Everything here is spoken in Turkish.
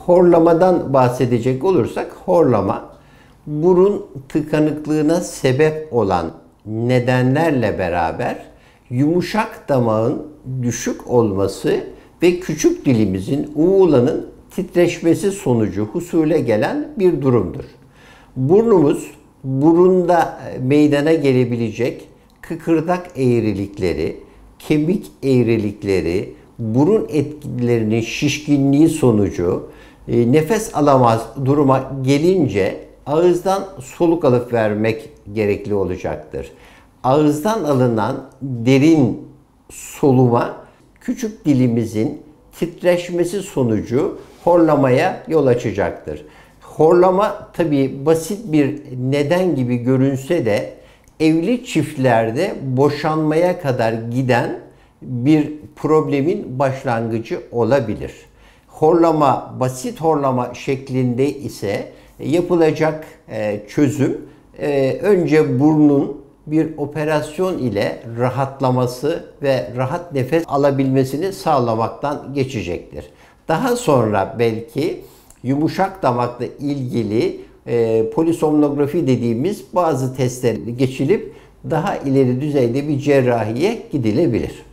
Horlamadan bahsedecek olursak, horlama burun tıkanıklığına sebep olan nedenlerle beraber yumuşak damağın düşük olması ve küçük dilimizin, uğulanın titreşmesi sonucu husule gelen bir durumdur. Burnumuz, burunda meydana gelebilecek kıkırdak eğrilikleri, kemik eğrilikleri, burun etkilerinin şişkinliği sonucu nefes alamaz duruma gelince ağızdan soluk alıp vermek gerekli olacaktır. Ağızdan alınan derin soluma küçük dilimizin titreşmesi sonucu horlamaya yol açacaktır. Horlama tabii basit bir neden gibi görünse de evli çiftlerde boşanmaya kadar giden bir problemin başlangıcı olabilir. Horlama, basit horlama şeklinde ise yapılacak çözüm önce burnun bir operasyon ile rahatlaması ve rahat nefes alabilmesini sağlamaktan geçecektir. Daha sonra belki yumuşak damakla ilgili polisomnografi dediğimiz bazı testler geçilip daha ileri düzeyde bir cerrahiye gidilebilir.